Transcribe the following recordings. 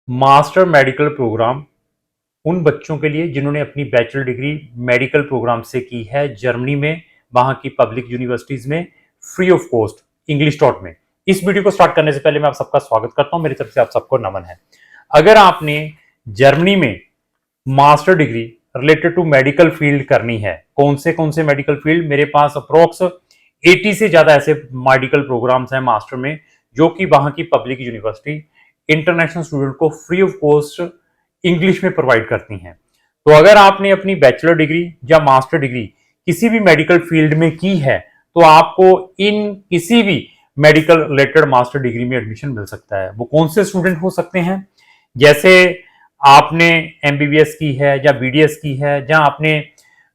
Master medical programme उन बच्चों के लिए जिन्होंने अपनी बैचलर डिग्री मेडिकल प्रोग्राम से की है जर्मनी में, वहां की पब्लिक यूनिवर्सिटीज में, free of cost, English taught में। इस वीडियो को स्टार्ट करने से पहले मैं आप सबका स्वागत करता हूं, मेरी तरफ से आप सबको नमन है। अगर आपने जर्मनी में master degree related to medical field करनी है, कौन से मेडिकल फील्ड, मेरे पास अप्रोक्स 80 से ज्यादा ऐसे मेडिकल प्रोग्राम्स हैं मास्टर में, जो कि वहां की पब्लिक यूनिवर्सिटी इंटरनेशनल स्टूडेंट को फ्री ऑफ कॉस्ट इंग्लिश में प्रोवाइड करती हैं। तो अगर आपने अपनी बैचलर डिग्री या मास्टर डिग्री किसी भी मेडिकल फील्ड में की है, तो आपको इन किसी भी मेडिकल रिलेटेड मास्टर डिग्री में एडमिशन मिल सकता है। वो कौन से स्टूडेंट हो सकते हैं? जैसे आपने एमबीबीएस की है या बीडीएस की है, जहां आपने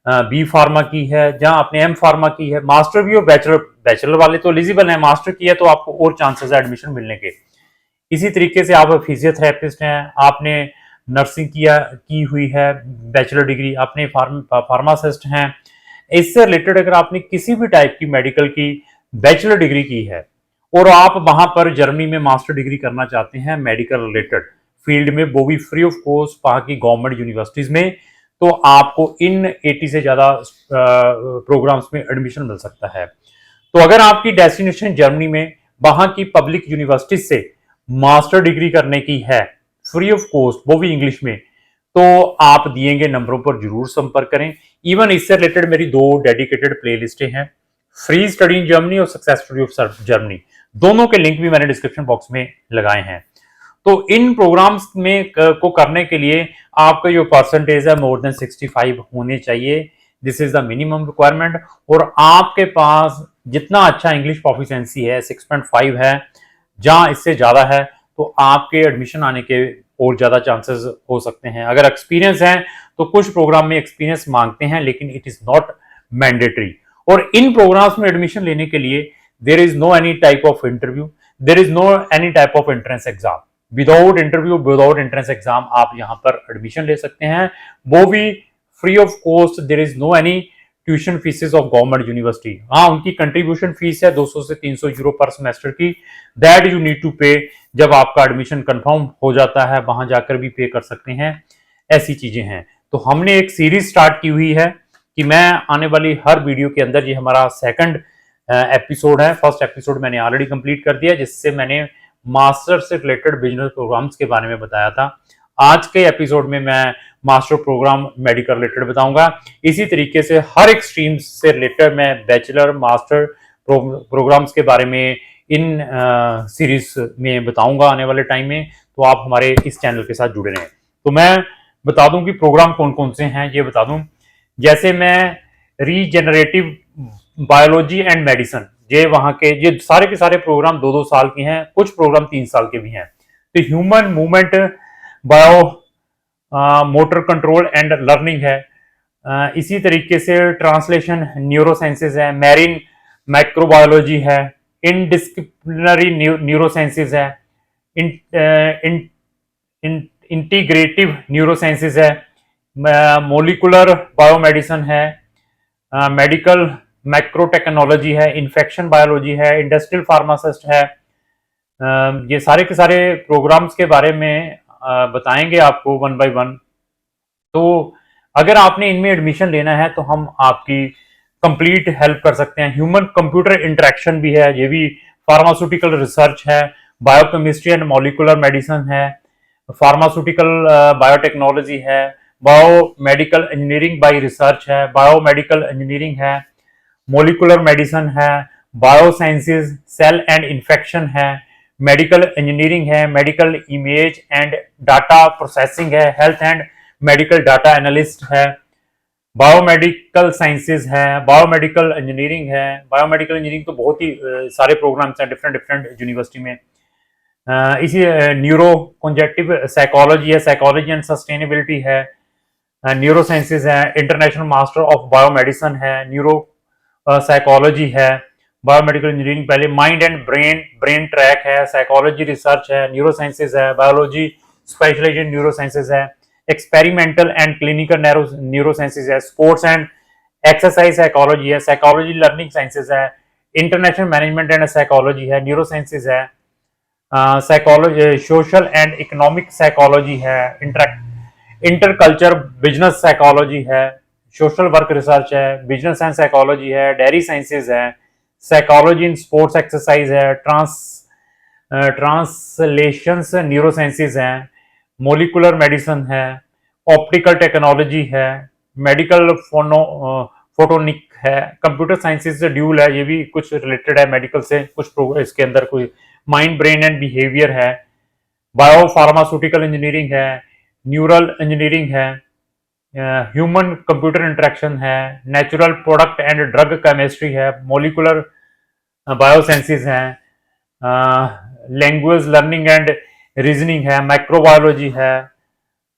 बी फार्मा की है, जहां आपने एम फार्मा की है, मास्टर भी और बैचलर बैचलर वाले तो एलिजिबल है, मास्टर की है तो आपको और चांसेस है एडमिशन मिलने के। इसी तरीके से आप फिजियोथेरेपिस्ट हैं, आपने नर्सिंग की हुई है बैचलर डिग्री, आपने फार्मासिस्ट हैं, इससे रिलेटेड अगर आपने किसी भी टाइप की मेडिकल की बैचलर डिग्री की है और आप वहां पर जर्मनी में मास्टर डिग्री करना चाहते हैं मेडिकल रिलेटेड फील्ड में, वो भी फ्री ऑफ कॉस्ट वहां की गवर्नमेंट यूनिवर्सिटीज में, तो आपको इन 80 से ज्यादा प्रोग्राम्स में एडमिशन मिल सकता है। तो अगर आपकी डेस्टिनेशन जर्मनी में वहां की पब्लिक यूनिवर्सिटी से मास्टर डिग्री करने की है फ्री ऑफ कॉस्ट, वो भी इंग्लिश में, तो आप दिए गए नंबरों पर जरूर संपर्क करें। इवन इससे रिलेटेड मेरी 2 डेडिकेटेड प्लेलिस्टें हैं, फ्री स्टडी इन जर्मनी और सक्सेस स्टोरी ऑफ जर्मनी, दोनों के लिंक भी मैंने डिस्क्रिप्शन बॉक्स में लगाए हैं। तो इन प्रोग्राम्स में को करने के लिए आपका जो परसेंटेज है मोर देन 65 होने चाहिए। This is the minimum requirement. और आपके पास जितना अच्छा इंग्लिश प्रोफिशिएंसी है, 6.5 है, जहां इससे ज्यादा है, तो आपके एडमिशन आने के और ज्यादा चांसेस हो सकते हैं। अगर एक्सपीरियंस है तो कुछ प्रोग्राम में एक्सपीरियंस मांगते हैं, लेकिन इट इज नॉट मैंडेटरी। और इन प्रोग्राम्स में एडमिशन लेने के लिए there is no any type of interview, there is no any type of entrance exam. Without interview, without entrance exam आप यहाँ पर एडमिशन ले सकते हैं, वो भी free of cost. There is no any tuition fees of government university. हाँ, उनकी कंट्रीब्यूशन फीस है 200 से 300 यूरो पर सेमेस्टर की, दैट यू नीड टू पे। जब आपका एडमिशन कंफर्म हो जाता है, वहां जाकर भी पे कर सकते हैं, ऐसी चीजें हैं। तो हमने एक सीरीज स्टार्ट की हुई है कि मैं आने वाली हर वीडियो के अंदर, ये हमारा सेकंड एपिसोड है, फर्स्ट एपिसोड मैंने ऑलरेडी कंप्लीट कर दिया, जिससे मैंने मास्टर से रिलेटेड बिजनेस प्रोग्राम्स के बारे में बताया था। आज के एपिसोड में मैं मास्टर प्रोग्राम मेडिकल रिलेटेड बताऊंगा। इसी तरीके से हर एक स्ट्रीम से रिलेटेड मैं बैचलर मास्टर प्रोग्राम्स के बारे में इन सीरीज में बताऊंगा आने वाले टाइम में। तो आप हमारे इस चैनल के साथ जुड़े रहें। तो मैं बता दूं कि प्रोग्राम कौन कौन से हैं, ये बता दूं। जैसे मैं रीजेनरेटिव बायोलॉजी एंड मेडिसिन, ये वहां के ये सारे के सारे प्रोग्राम 2-2 साल के हैं, कुछ प्रोग्राम 3 साल के भी हैं। तो human movement bio motor control and learning है। इसी तरीके से ट्रांसलेशन न्यूरोसाइंसेज है, मैरीन माइक्रोबायोलॉजी है, इनडिस्क्रिप्लिनरी न्यूरोसाइंसेज है, इंटीग्रेटिव न्यूरोसाइंसेज है, मोलिकुलर बायोमेडिसिन है, मेडिकल माइक्रोटेक्नोलॉजी है, इन्फेक्शन बायोलॉजी है, इंडस्ट्रियल फार्मासिस्ट है। ये सारे के सारे प्रोग्राम्स के बारे में बताएंगे आपको वन बाय वन। तो अगर आपने इनमें एडमिशन लेना है तो हम आपकी कंप्लीट हेल्प कर सकते हैं। ह्यूमन कंप्यूटर इंटरेक्शन भी है, ये भी फार्मास्यूटिकल रिसर्च है, बायोकेमिस्ट्री एंड मॉलिकुलर मेडिसिन है, फार्मास्यूटिकल बायोटेक्नोलॉजी है, बायोमेडिकल इंजीनियरिंग बाय रिसर्च है, बायोमेडिकल इंजीनियरिंग है, मोलिकुलर मेडिसिन है, बायोसाइंसेज, सेल एंड इन्फेक्शन है, मेडिकल इंजीनियरिंग है, medical image and data processing है, health and medical data analyst है, बायोमेडिकल साइंसेज है, बायोमेडिकल इंजीनियरिंग है। बायोमेडिकल इंजीनियरिंग तो बहुत ही सारे प्रोग्राम्स हैं डिफरेंट डिफरेंट यूनिवर्सिटी में। इसी न्यूरो कॉन्जेक्टिव साइकोलॉजी है, साइकोलॉजी एंड सस्टेनेबिलिटी है, न्यूरो साइंसेज है, इंटरनेशनल मास्टर ऑफ बायोमेडिसिन है, न्यूरो साइकोलॉजी है, बायोमेडिकल इंजीनियरिंग पहले, माइंड एंड ब्रेन ट्रैक है, साइकोलॉजी रिसर्च है, न्यूरो साइंसेज है, बायोलॉजी स्पेशलाइजेशन न्यूरो साइंसेज है, experimental and clinical neuro sciences है, स्पोर्ट्स एंड एक्सरसाइज साइकोलॉजी है, साइकोलॉजी लर्निंग साइंसेज है, इंटरनेशनल मैनेजमेंट एंड साइकोलॉजी है, न्यूरो साइंसेज है, psychology, social and economic psychology है, interculture business psychology है, social work research है, business and psychology है, dairy sciences है, साइकोलॉजी इन स्पोर्ट्स एक्सरसाइज है, ट्रांसलेशंस न्यूरोसाइंसेज हैं, मोलिकुलर मेडिसिन है, ऑप्टिकल टेक्नोलॉजी है, मेडिकल फोटोनिक है, कंप्यूटर साइंसेज से ड्यूल है, ये भी कुछ रिलेटेड है मेडिकल से, कुछ इसके अंदर कोई माइंड ब्रेन एंड बिहेवियर है, बायो फार्मास्यूटिकल इंजीनियरिंग है, न्यूरल इंजीनियरिंग है, ह्यूमन कंप्यूटर इंटरेक्शन है, natural product and drug chemistry है, मोलिकुलर बायोसाइंसेज हैं, लैंग्वेज लर्निंग एंड रीजनिंग है, माइक्रोबायोलॉजी है,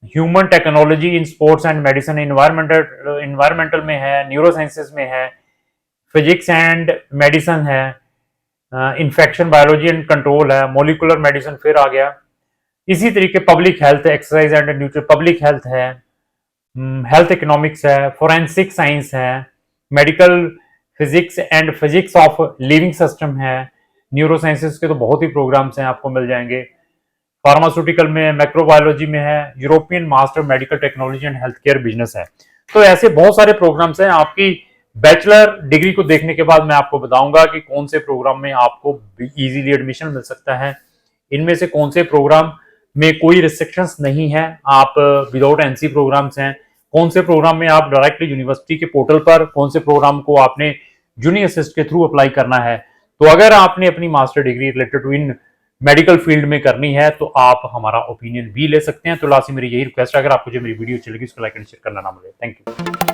human technology in sports and medicine, environmental में है, न्यूरोसाइंसेज में है, फिजिक्स एंड मेडिसिन है, इन्फेक्शन बायोलॉजी एंड कंट्रोल है, मोलिकुलर मेडिसिन फिर आ गया। इसी तरीके public health, exercise and nutrition, public health है, हेल्थ इकोनॉमिक्स है, फोरेंसिक साइंस है, medical physics and physics of living system है, न्यूरो साइंसेस के तो बहुत ही प्रोग्राम्स हैं, आपको मिल जाएंगे। फार्मास्यूटिकल में, माइक्रोबायोलॉजी में है, European master medical technology and health care business है। तो ऐसे बहुत सारे प्रोग्राम्स हैं। आपकी बैचलर डिग्री को देखने के बाद मैं आपको बताऊंगा कि कौन से प्रोग्राम में आपको इजीली एडमिशन मिल सकता है, इनमें से कौन से प्रोग्राम में कोई रिस्ट्रिक्शंस नहीं है, आप विदाउट एनसी प्रोग्राम्स हैं, कौन से प्रोग्राम में आप डायरेक्टली यूनिवर्सिटी के पोर्टल पर, कौन से प्रोग्राम को आपने जूनियर असिस्ट के थ्रू अप्लाई करना है। तो अगर आपने अपनी master degree related to in medical field में करनी है तो आप हमारा ओपिनियन भी ले सकते हैं। तो लास्ट में मेरी यही रिक्वेस्ट है, अगर आपको जो मेरी वीडियो चलेगी उसको लाइक एंड शेयर करना ना भूलें। Thank you.